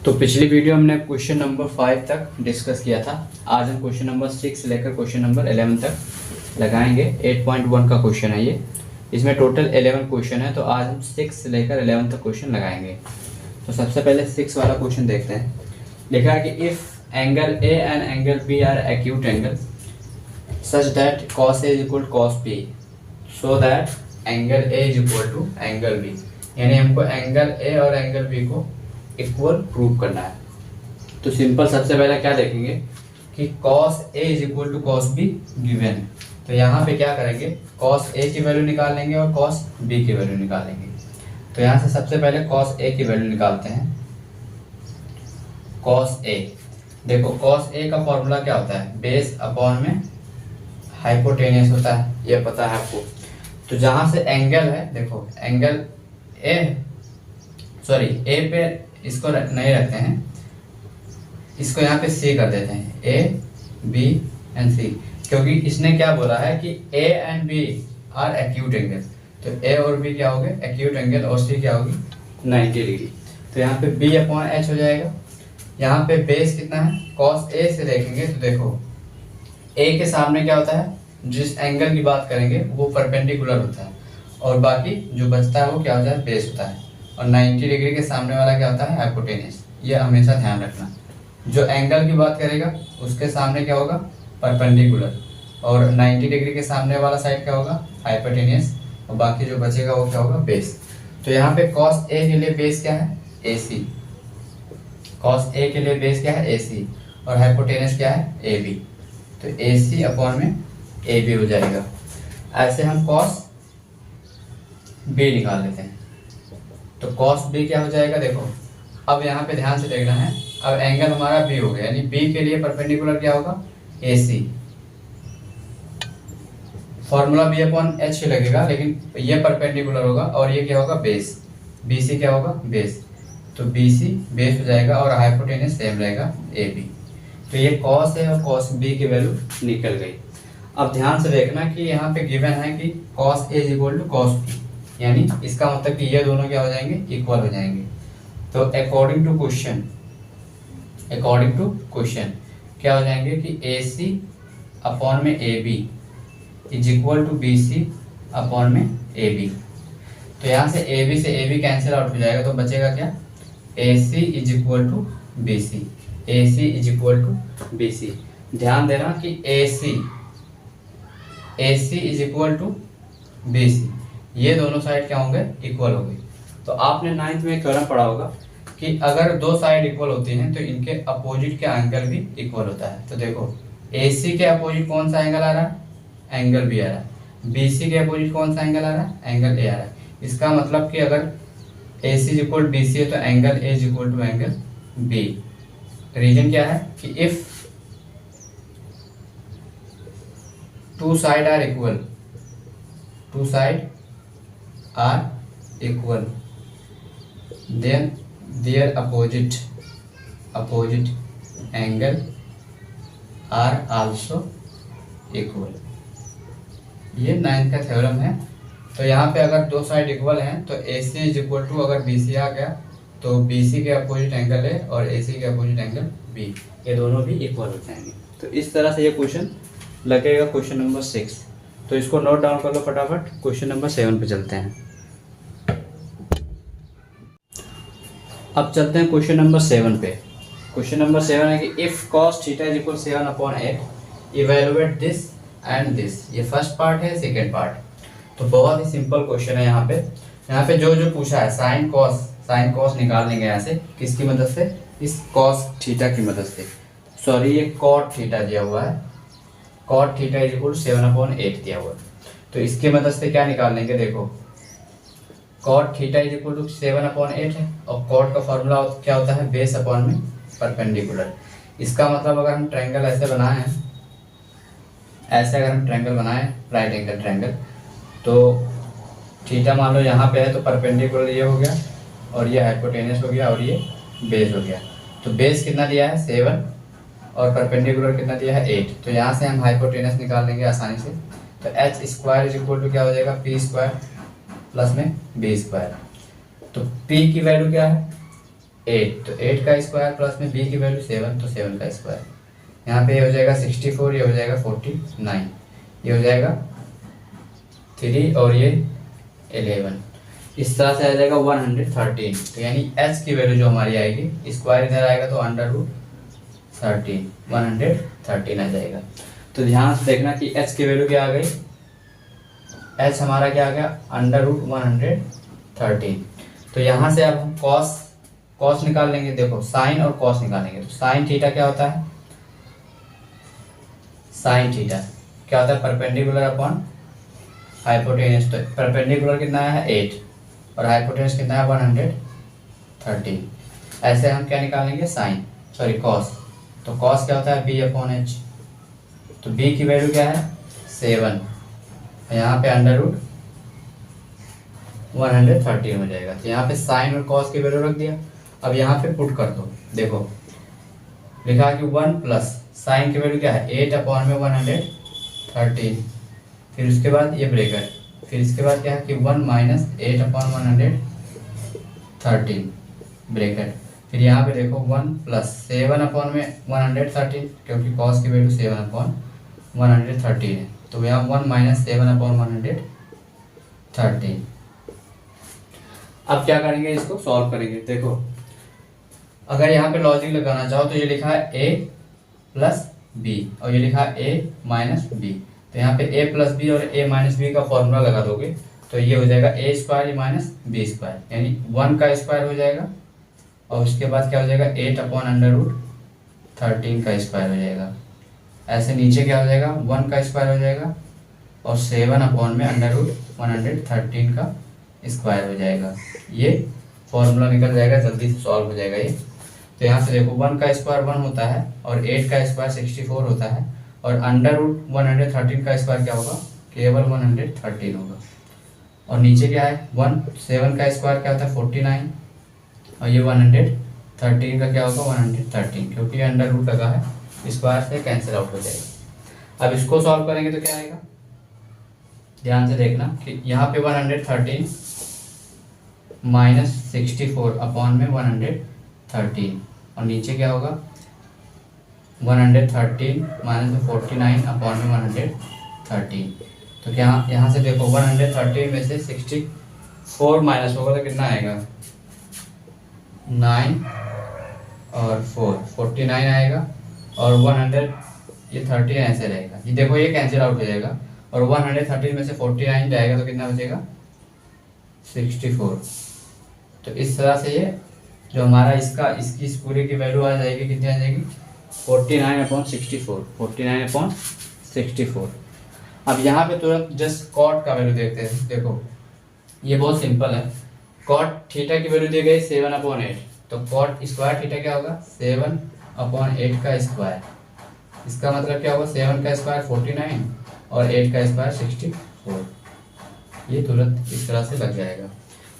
तो पिछली वीडियो हमने क्वेश्चन नंबर 5 तक डिस्कस किया था। आज हम क्वेश्चन नंबर 6 से लेकर क्वेश्चन नंबर 11 तक लगाएंगे। 8.1 का क्वेश्चन है ये। इसमें टोटल 11 क्वेश्चन है, तो आज हम 6 से लेकर 11 तक क्वेश्चन लगाएंगे। तो सबसे पहले 6 वाला क्वेश्चन देखते हैं। लिखा है कि if angle A and angle B are acute angle such that cos A is equal to cos B, so that angle A is equal to angle B, यानी हमको एंगल A और एंगल B को equal prove करना है। तो simple सबसे पहले क्या देखेंगे कि cos A is equal to cos B given है। तो यहाँ पे क्या करेंगे, cos A की वैल्यू निकाल लेंगे और cos B की वैल्यू निकाल लेंगे। तो यहाँ से सबसे पहले cos A की वैल्यू निकालते हैं। cos A, देखो cos A का फॉर्मूला क्या होता है, बेस अपॉन में हाइपोटेनियस होता है, ये पता है आपको। तो जहाँ से एंगल है, देखो एंगल A पे इसको नहीं रखते हैं, इसको यहाँ पे C कर देते हैं, A B एंड C, क्योंकि इसने क्या बोला है कि A and B are acute angle. तो A और B क्या होंगे, एक्यूट एंगल, और C क्या होगी 90 डिग्री। तो यहाँ पे B अपॉन H हो जाएगा। यहाँ पे बेस कितना है, cos A से देखेंगे तो देखो A के सामने क्या होता है, जिस एंगल की बात करेंगे वो परपेंडिकुलर होता है, और बाकी जो बचता है वो क्या होता है, बेस होता है। और 90 डिग्री के सामने वाला क्या होता है, हाइपोटेनियस। ये हमेशा ध्यान रखना, जो एंगल की बात करेगा उसके सामने क्या होगा, परपेंडिकुलर, और 90 डिग्री के सामने वाला साइड क्या होगा, हाइपोटेनियस, और बाकी जो बचेगा वो क्या होगा, बेस। तो यहाँ पे cos A के लिए बेस क्या है, AC। cos A के लिए बेस क्या है, AC, और हाइपोटेनियस क्या है, AB। तो AC अपॉन में AB हो जाएगा। ऐसे हम cos B निकाल लेते हैं। तो cos B क्या हो जाएगा, देखो अब यहाँ पे ध्यान से देखना है। अब एंगल हमारा B हो गया, यानी B के लिए परपेंडिकुलर क्या होगा, AC। Formula B upon H ही लगेगा, लेकिन ये परपेंडिकुलर होगा, और ये क्या होगा, बेस। BC क्या होगा, बेस। तो BC बेस हो जाएगा, और हाइपोटेनियस सेम रहेगा AB। तो ये cos है और cos B की वैल्यू निकल गई। अब ध्यान से देखना कि यहाँ पे गिवन है कि cos A is equal to cos B, यानी इसका मतलब कि ये दोनों क्या हो जाएंगे, इक्वल हो जाएंगे। तो अकॉर्डिंग टू क्वेश्चन क्या हो जाएंगे कि AC अपॉन में AB is equal to BC upon में AB। तो यहाँ से AB कैंसिल आउट हो जाएगा, तो बचेगा क्या, AC is equal to BC। ध्यान देना कि AC is equal to BC, ये दोनों साइड क्या होंगे, इक्वल होंगे। तो आपने 9th में थ्योरम पढ़ा होगा कि अगर दो साइड इक्वल होती हैं तो इनके अपोजिट के एंगल भी इक्वल होता है। तो देखो AC के अपोजिट कौन सा एंगल आ रहा है, एंगल B आ रहा है। BC के अपोजिट कौन सा एंगल आ रहा है, एंगल A आ रहा है। इसका मतलब कि अगर AC is equal to BC है तो angle A is equal to angle B। Reason क्या है कि if two side are equal then their opposite angle are also equal। ये 9th का थ्योरम है। तो यहाँ पे अगर दो साइड इक्वल हैं तो AC इज इक्वल टू, अगर BC आ गया तो BC के अपोजिट एंगल A और AC के अपोजिट एंगल B, ये दोनों भी इक्वल हो जाएंगे। तो इस तरह से ये क्वेश्चन लगेगा क्वेश्चन नंबर 6। तो इसको नोट डाउन कर लो फटाफट। क्वेश्चन नंबर 7 पे चलते हैं। अब चलते हैं क्वेश्चन नंबर 7 पे। क्वेश्चन नंबर 7 है कि if cos θ is equal 7 upon 8 evaluate this and this. ये फर्स्ट पार्ट है, सेकेंड पार्ट। तो बहुत ही सिंपल क्वेश्चन है। यहाँ पे जो पूछा है साइन कॉस निकाल लेंगे यहाँ से, किसकी मदद से, इस cos θ की मदद से। सॉरी, ये cot θ दिया हुआ है, cot θ इज इक्वल 7 अपॉन 8 दिया हुआ है। तो इसके मदद से क्या निकाल लेंगे, देखो cot θ is equal to 7 upon 8 है, और cot का फॉर्मूला क्या होता है, बेस अपॉन में परपेंडिकुलर। इसका मतलब अगर हम ट्रायंगल ऐसे बनाए हैं, अगर हम ट्रायंगल बनाए राइट एंगल ट्रायंगल, तो थीटा मान लो यहाँ पे है, तो परपेंडिकुलर ये हो गया, और ये हाइपोटेनियस हो गया, और ये बेस हो गया। तो बेस कितना दिया है, 7, और परपेंडिकुलर कितना दिया है, 8। तो यहाँ से हम हाइपोटेनियस निकाल लेंगे आसानी से। तो h square is equal to क्या हो जाएगा, p स्क्वायर प्लस में b स्क्वायर। तो p की वैल्यू क्या है, 8, तो 8 का स्क्वायर प्लस में b की वैल्यू 7, तो 7 का स्क्वायर। यहाँ पे ये हो जाएगा 64, ये हो जाएगा 49, ये हो जाएगा 3 और ये 11। इस तरह से आ जाएगा 113। तो यानी h की वैल्यू जो हमारी आएगी, स्क्वायर इधर आएगा तो अंडर रूट 13, 113 आ जाएगा। तो ध्यान से देखना कि h की वैल्यू क्या आ गई, h हमारा क्या आ गया, अंडर रूट 113। तो यहाँ से अब हम कॉस निकाल लेंगे। देखो साइन और कॉस निकालेंगे, तो साइन थीटा क्या होता है, साइन थीटा क्या होता है, परपेंडिकुलर अपॉन हाइपोटेनस। तो परपेंडिकुलर कितना है 8 और हाइपोटेनस कितना है 113। ऐसे हम क्या निकालेंगे, कॉस। तो कॉस क्या होता है b अपॉन h। तो b की वैल्यू क्या है 7, यहाँ पे अंडर रूट 113 हो जाएगा। तो यहाँ पे साइन और कॉस की वैल्यू रख दिया। अब यहाँ पे पुट कर दो। देखो लिखा कि 1 प्लस साइन की वैल्यू क्या है 8 अपॉन में 113, फिर उसके बाद ये ब्रेकेट, फिर इसके बाद क्या है कि 1 माइनस 8 अपॉन 113 ब्रेकेट, फिर यहाँ पे देखो 1 प्लस 7 अपॉन में 113, क्योंकि कॉस की वैल्यू 7 अपॉन 113 है, तो यहाँ 1 माइनस 7 अपॉन 113। अब क्या करेंगे, इसको सॉल्व करेंगे। देखो अगर यहाँ पे लॉजिक लगाना चाहो तो ये लिखा है a प्लस बी और ये लिखा है a माइनस बी। तो यहाँ पे a प्लस बी और a माइनस बी का फॉर्मूला लगा दोगे तो ये हो जाएगा a square minus B square, यानी 1 का स्क्वायर हो जाएगा और उसके बाद क्या हो जाएगा 8 अपॉन अंडर रूट 13 का स्क्वायर हो जाएगा। ऐसे नीचे क्या हो जाएगा 1 का स्क्वायर हो जाएगा और 7 अपॉन में अंडर रूट 113 का स्क्वायर हो जाएगा। ये फॉर्मूला निकल जाएगा, जल्दी से सॉल्व हो जाएगा ये। तो यहाँ से देखो 1 का स्क्वायर 1 होता है और 8 का स्क्वायर 64 होता है और अंडर रूट 113 का स्क्वायर क्या होगा, केवल 113 होगा। और नीचे क्या है 7 का स्क्वायर क्या होता है 49 और ये 113 का क्या होगा 113, क्योंकि अंडर रूट लगा है, स्क्वायर से कैंसिल आउट हो जाएगा। अब इसको सॉल्व करेंगे तो क्या आएगा, ध्यान से देखना कि यहाँ पे 113 माइनस 64 अपॉन में 113 और नीचे क्या होगा 113 माइनस 49 अपॉन में 113। तो क्या यहाँ से देखो 113 में से 64 माइनस होगा तो कितना आएगा 9 और 4 49 आएगा और 100 ये 13 ऐसे रहेगा। ये देखो ये कैंसिल आउट हो जाएगा और 113 में से 49 जाएगा तो कितना बचेगा 64। तो इस तरह से ये जो हमारा इसकी इस पूरे की वैल्यू आ जाएगी, कितनी आ जाएगी 49/64। अब यहाँ पे तुरंत जस्ट कॉट का वैल्यू देखते हैं। देखो ये बहुत सिंपल है, कॉट थीटा की वैल्यू दी गई 7/8, तो कॉट स्क्वायर थीटा क्या होगा 7/8 का स्क्वायर। इसका मतलब क्या होगा 7 का स्क्वायर 49 और 8 का स्क्वायर 64। ये तुरंत इस तरह से लग जाएगा।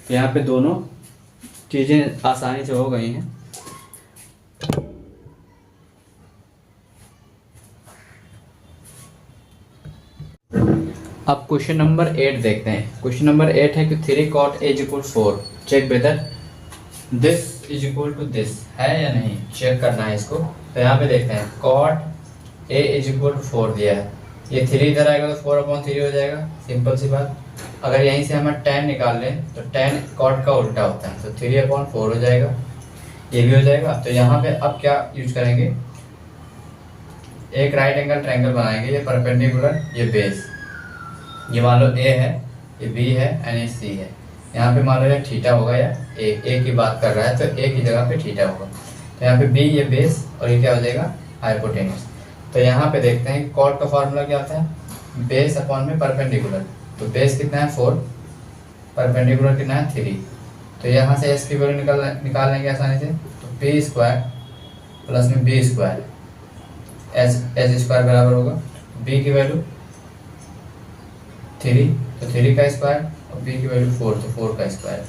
तो यहाँ पे दोनों चीज़ें आसानी से हो गई हैं। अब क्वेश्चन नंबर 8 देखते हैं। क्वेश्चन नंबर 8 है कि 3 cot A = 4, check whether this = this है या नहीं, चेक करना है इसको। तो यहाँ पे देखते हैं cot A = 4 दिया है, ये 3 इधर आएगा तो 4/3 हो जाएगा, सिंपल सी बात। अगर यहीं से हमें tan निकाल लें तो tan cot का उल्टा होता है, तो 3/4 हो जाएगा, ये भी हो जाएगा। तो यहाँ पे अब क्या यूज करेंगे, एक राइट एंगल ट्रायंगल बनाएंगे, ये परपेंडिकुलर, ये बेस, ये मान लो A है, ये B है एंड ये C है। यहाँ पे मान लो ये थीटा होगा या A की बात कर रहा है तो A की जगह पे थीटा होगा। तो यहाँ पे B ये बेस और ये क्या हो जाएगा हाइपोटेनस। तो यहाँ पे देखते हैं कॉट का फॉर्मूला क्या होता है, बेस अपॉन में परपेंडिकुलर। तो बेस कितना है 4, परपेंडिकुलर कितना है 3। तो यहाँ से S की वैल्यू निकाल लेंगे आसानी से। तो P स्क्वायर प्लस में B स्क्वायर, एच स्क्वायर बराबर होगा B की वैल्यू 3, तो 3 का स्क्वायर और B की वैल्यू 4, तो 4 का स्क्वायर।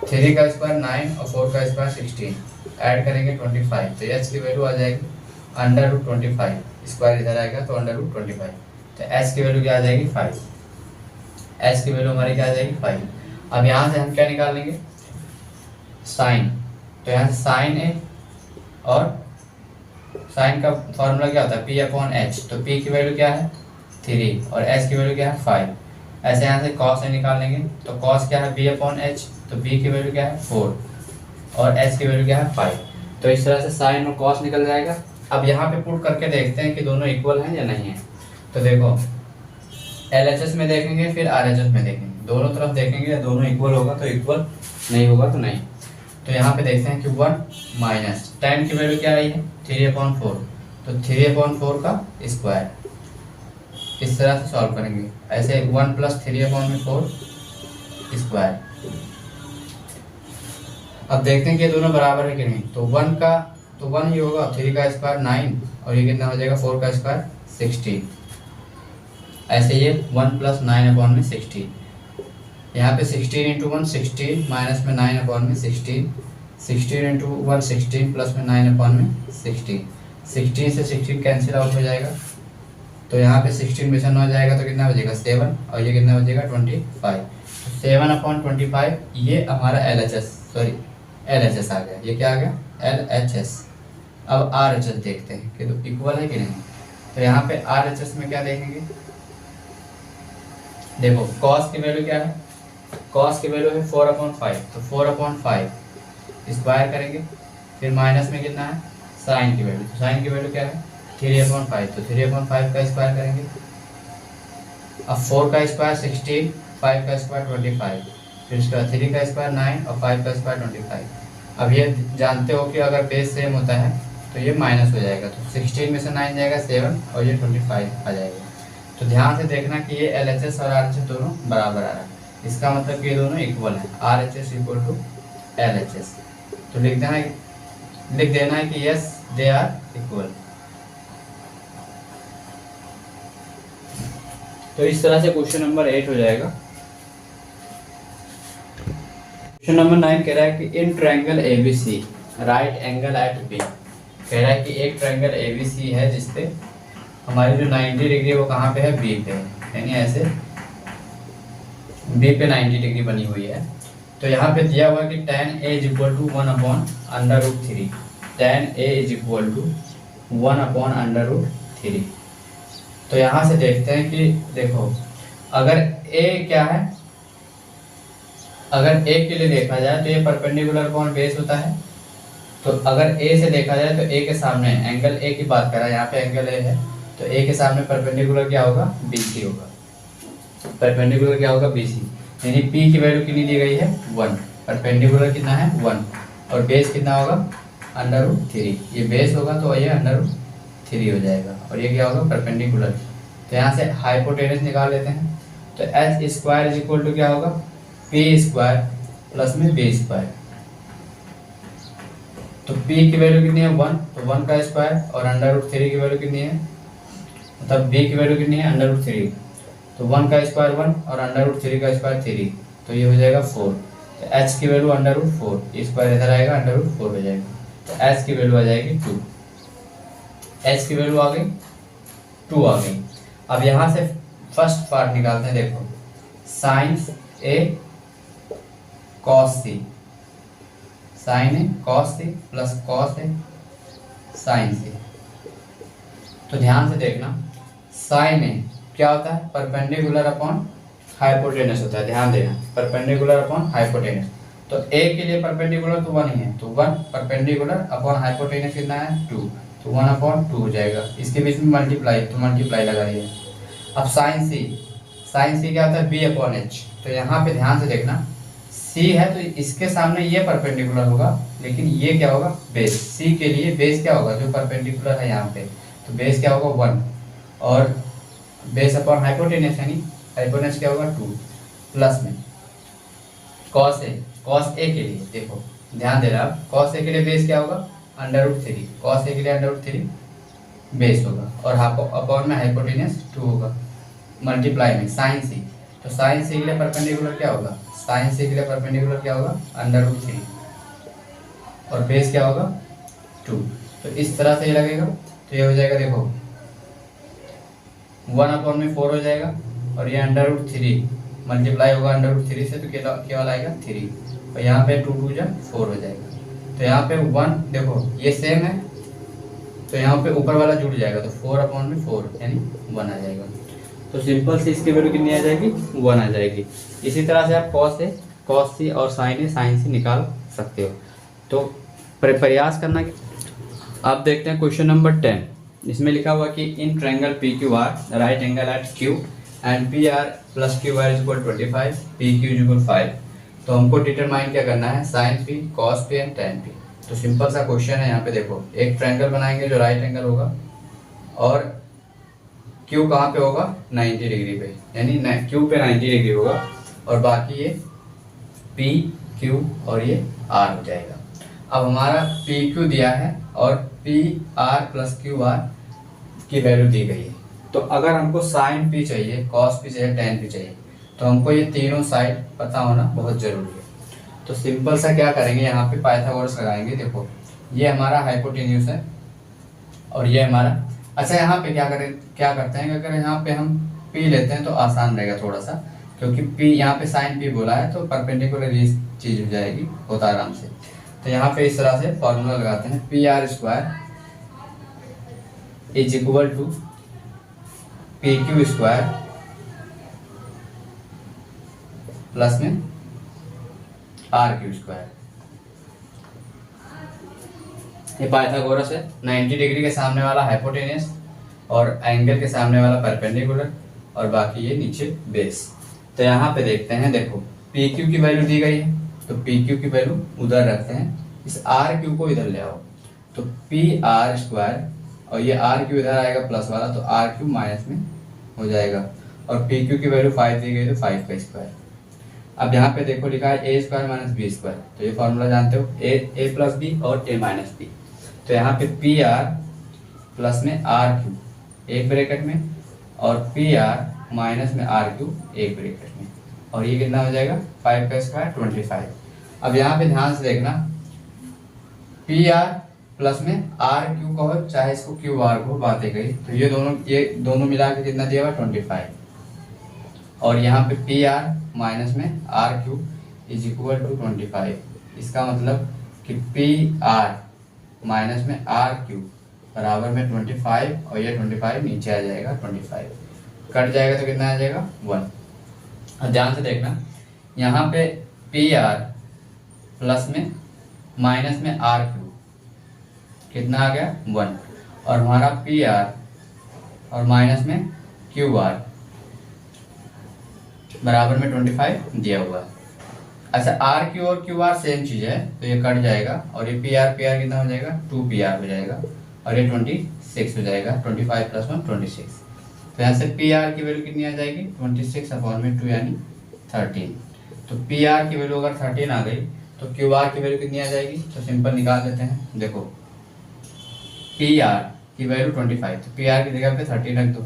3 का स्क्वायर 9 और 4 का स्क्वायर 16, ऐड करेंगे 25। तो H की वैल्यू आ जाएगी √25, स्क्वायर इधर आएगा तो √25। तो H की वैल्यू क्या आ जाएगी 5, H की वैल्यू हमारी क्या आ जाएगी 5। अब यहाँ से हम क्या निकाल लेंगे साइन, तो यहाँ से साइन ए, और साइन का फॉर्मूला क्या होता है पी अपॉन एच, तो पी की वैल्यू क्या है 3 और एच की वैल्यू क्या है 5। ऐसे यहाँ से कॉस ए निकाल लेंगे, तो कॉस क्या है बी अपॉन एच, तो बी की वैल्यू क्या है 4 और एच की वैल्यू क्या है 5। तो इस तरह से साइन और कॉस निकल जाएगा। अब यहाँ पे पुट करके देखते हैं कि दोनों इक्वल हैं या नहीं है। तो देखो LHS में देखेंगे फिर RHS में देखेंगे, दोनों तरफ देखेंगे दोनों इक्वल होगा तो इक्वल, नहीं होगा तो नहीं। तो यहाँ पे देखते हैं कि 1 माइनस tan की वैल्यू क्या आई है 3/4, तो 3/4 का स्क्वायर, इस तरह से सॉल्व करेंगे। ऐसे 1 + 3/4 स्क्वायर। अब देखते हैं कि ये दोनों बराबर है कि नहीं। तो 1 ही होगा, 3 का स्क्वायर 9 और ये कितना हो जाएगा 4 का स्क्वायर 16। ऐसे ये 1 + 9/16, यहाँ पे 16 × 1 16 माइनस में 9/16, 16 × 1 16 प्लस में 9/16, 16 से 16 कैंसिल आउट हो जाएगा। तो यहाँ पे 16 में से 9 जाएगा तो कितना हो जाएगा 7 और ये कितना हो जाएगा 25। 7/25 ये हमारा LHS आ गया। ये क्या आ गया LHS। अब RHS देखते हैं कि तो इक्वल है कि नहीं। तो यहाँ पे RHS में क्या देखेंगे, देखो cos की वैल्यू क्या है, cos की वैल्यू है 4/5, तो 4/5 स्क्वायर करेंगे, फिर माइनस में कितना है साइन की वैल्यू, तो साइन की वैल्यू क्या है 3/5, तो 3/5 का स्क्वायर करेंगे। अब 4 का स्क्वायर 16, 5 का स्क्वायर 25, फिर इसका 3 का स्क्वायर 9 और 5 का स्क्वायर 25। अब ये जानते हो कि अगर बेस सेम होता है तो ये माइनस हो जाएगा, तो 16 में से 9 जाएगा 7 और ये 25 आ जाएगा। तो ध्यान से देखना कि ये LHS और RHS दोनों बराबर आ रहा है, इसका मतलब कि ये दोनों इक्वल है, RHS = LHS। तो लिख देना है कि यस दे आर इक्वल। तो इस तरह से क्वेश्चन नंबर 8 हो जाएगा। क्वेश्चन नंबर 9 कह रहा है कि in triangle ABC right angle at B, कह रहा है कि एक ट्रायंगल ABC है जिसपे हमारी जो 90 डिग्री वो कहाँ पे है B पे है, यानी ऐसे B पे 90 डिग्री बनी हुई है। तो यहाँ पे दिया हुआ कि tan A = 1/√3, tan A = 1/√3। तो यहाँ से देखते हैं कि देखो अगर A क्या है, अगर A के लिए देखा जाए तो ये परपेंडिकुलर अपॉन बेस होता है। तो अगर A से देखा जाए तो A के सामने एंगल A की बात करा, यहाँ पे एंगल A है, तो A के सामने परपेंडिकुलर क्या होगा BC होगा, परपेंडिकुलर क्या होगा BC, यानी P की वैल्यू कितनी दी गई है 1, परपेंडिकुलर कितना है 1 और बेस कितना होगा √3, ये बेस होगा तो ये √3 हो जाएगा और ये क्या होगा परपेंडिकुलर। तो यहाँ से हाइपोटेनस निकाल लेते हैं। तो H² क्या होगा P² प्लस में B²। तो P की वैल्यू कितनी है 1, तो 1 का स्क्वायर और √3 की वैल्यू कितनी है, मतलब B की वैल्यू कितनी है √3, तो 1 का स्क्वायर 1 और √3 का स्क्वायर 3, तो ये हो जाएगा 4। तो H की वैल्यू √4, ये स्क्वायर इधर आएगा √4 हो जाएगा, तो H की वैल्यू आ जाएगी 2। H की वैल्यू आ गई 2 आ गई। अब यहाँ से फर्स्ट पार्ट निकालते हैं, देखो sine A cos C, sine A cos C plus cos A sine C। तो ध्यान से देखना साइन A क्या होता है परपेंडिकुलर अपॉन हाइपोटेनस होता है, ध्यान देना परपेंडिकुलर अपॉन हाइपोटेनस। तो A के लिए परपेंडिकुलर तो 1 ही है, तो 1 परपेंडिकुलर अपॉन हाइपोटेनस कितना है 2, तो 1/2 हो जाएगा। इसके बीच में मल्टीप्लाई, तो मल्टीप्लाई लगा रही है। अब साइन C क्या होता है B/H। तो यहाँ पे ध्यान से देखना C है तो इसके सामने ये परपेंडिकुलर होगा, लेकिन ये क्या होगा बेस। C के लिए बेस क्या होगा जो परपेंडिकुलर है यहाँ पे, तो बेस क्या होगा 1 और बेस अपॉन हाइपोटेनस यानी हाइपोटेनस क्या होगा 2 प्लस में cos A के लिए देखो ध्यान दे रहा है, cos A के लिए बेस क्या होगा √3, cos A के लिए √3 बेस होगा और अपॉन में हाइपोटेनस 2 होगा, मल्टीप्लाई में साइन C। तो साइन C के लिए परपेंडिकुलर क्या होगा, साइन C के लिए परपेंडिकुलर क्या होगा √3 और बेस क्या होगा 2। तो इस तरह से ये लगेगा, तो ये हो जाएगा देखो 1/4 हो जाएगा और ये √3 मल्टीप्लाई होगा √3 से, तो केवल आएगा 3 और यहाँ पे 2 2 जा 4 हो जाएगा। तो यहाँ पे 1 देखो ये सेम है, तो यहाँ पे ऊपर वाला जुड़ जाएगा, तो 4/4 यानी 1 आ जाएगा। तो सिंपल से इसकी वैल्यू कितनी आ जाएगी, 1 आ जाएगी। इसी तरह से आप कॉस सी और साइन सी निकाल सकते हो। तो प्रयास करना। अब देखते हैं क्वेश्चन नंबर 10। इसमें लिखा हुआ कि in triangle P Q R right angle at Q and P R plus Q R is equal 25, P Q is equal 5। तो हमको डिटरमाइन क्या करना है, sine P, cos P and tan P. तो सिंपल सा क्वेश्चन है। यहाँ पे देखो एक ट्रायंगल बनाएंगे जो राइट एंगल होगा और क्यू कहाँ पे होगा, 90 डिग्री पे, यानी क्यू पे 90 डिग्री होगा और बाकी ये पी क्यू और ये आर हो जाएगा। अब हमारा पी क्यू दिया है और P R plus Q are की वैल्यू दी गई है। तो अगर हमको साइन पी चाहिए, कॉस पी चाहिए, टेन पी चाहिए, तो हमको ये तीनों साइड पता होना बहुत जरूरी है। तो सिंपल सा क्या करेंगे, यहाँ पे पाइथागोरस लगाएंगे। देखो ये हमारा हाइपोटेन्यूस है और ये हमारा, अच्छा यहाँ पे क्या करते हैं, अगर यहाँ पे हम पी लेते हैं तो आसान रहेगा थोड़ा सा, क्योंकि पी यहाँ पे साइन पी बोला है तो परपेंडिकुलर ये चीज हो जाएगी बहुत आराम से। तो यहाँ पे इस तरह से फॉर्मूला लगाते हैं, P R square is equal to P Q square plus में आर क्यू स्क्वायर। ये पाइथागोरस है। 90 डिग्री के सामने वाला हाइपोटेनियस और एंगल के सामने वाला परपेंडिकुलर और बाकी ये नीचे बेस। तो यहाँ पे देखते हैं, देखो पी क्यू की वैल्यू दी गई है तो पी क्यू की वैल्यू उधर रखते हैं, इस आर क्यू को इधर ले आओ। तो पी आर स्क्वायर और ये आर क्यू इधर आएगा प्लस वाला, तो आर क्यू माइनस में हो जाएगा और पी क्यू की वैल्यू 5 दी गई तो 5 का स्क्वायर। अब यहाँ पे देखो लिखा है ए स्क्वायर माइनस बी स्क्वायर, तो ये फॉर्मूला जानते हो, ए प्लस बी और ए माइनस बी। तो यहाँ पे पी आर प्लस में आर क्यू एक ब्रैकेट में और पी आर माइनस में आर क्यू एक ब्रैकेट में, और ये कितना हो जाएगा 5 का स्क्वायर 25। अब यहाँ पे ध्यान से देखना, पी आर प्लस में आर क्यू कहो चाहे इसको क्यू आर को बातें गई, तो ये दोनों मिला के कितना दिया हुआ 25 और यहाँ पे पी आर माइनस में R Q is equal to 25। इसका मतलब कि पी आर माइनस में आर क्यू बराबर में 25 और ये 25 नीचे आ जाएगा 25, कट जाएगा तो कितना आ जाएगा 1। अब ध्यान से देखना, यहाँ पे पी आर प्लस में माइनस में आर क्यू कितना आ गया 1 और हमारा पी आर और माइनस में क्यू आर बराबर में 25 दिया हुआ है। अच्छा आर क्यू और क्यू आर सेम चीज है तो ये कट जाएगा और ये पी आर कितना हो जाएगा 2 पी आर हो जाएगा और ये 26 हो जाएगा, 25 प्लस 1 26। तो यहाँ से पी आर की वैल्यू कितनी आ जाएगी 26/2 यानी 13। तो पी आर की वैल्यू अगर 13 आ गई तो क्यू आर की वैल्यू कितनी आ जाएगी, तो सिंपल निकाल देते हैं। देखो पी आर की वैल्यू 25, तो पी आर की जगह पे 13 रख दो,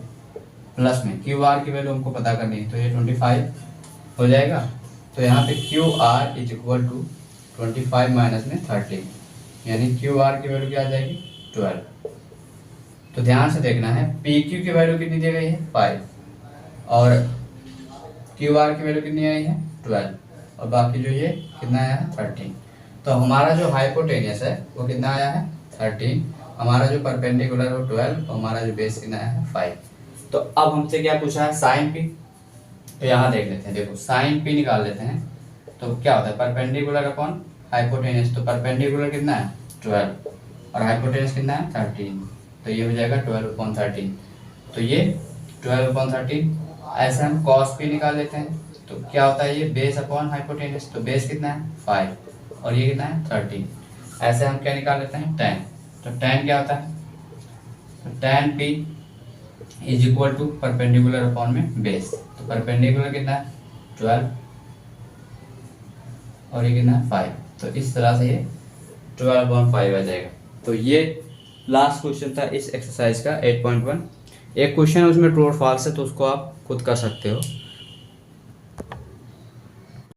प्लस में क्यू आर की वैल्यू हमको पता करनी है तो ये 25 हो जाएगा। तो यहाँ पे Q R is equal to 25 minus में 13 यानी क्यू आर की वैल्यू क्या आ जाएगी 12। तो ध्यान से देखना है, पी क्यू की वैल्यू कितनी दी गई है 5 और क्यू आर की वैल्यू कितनी आई है 12 और बाकी जो ये कितना आया है 13। तो हमारा जो हाइपोटेनियस है वो कितना आया है 13, हमारा जो परपेंडिकुलर है 12 और हमारा जो बेस कितना है 5। तो अब हमसे क्या पूछा है साइन पी, तो यहाँ देख लेते हैं। देखो साइन पी निकाल लेते हैं तो क्या होता है परपेंडिकुलर अपॉन हाइपोटेनियस, तो परपेंडिकुलर कितना है 12 और हाइपोटेनियस कितना है 13, तो ये हो जाएगा 12/13। तो ये 12/13। ऐसे हम कॉस पी निकाल लेते हैं तो क्या होता है ये बेस अपॉन हाइपोटेनियस, तो बेस कितना है 5 और ये कितना है 13। ऐसे हम क्या निकाल लेते हैं tan, तो tan क्या होता है, तो tan p is equal to perpendicular upon में बेस, तो परपेंडिकुलर कितना है 12 और ये कितना है 5, तो इस तरह से ये 12/5 आ जाएगा। तो ये लास्ट क्वेश्चन था इस एक्सरसाइज का 8.1। एक क्वेश्चन है उसमें ट्रू और फॉल्स है तो उसको आप खुद कर सकते हो।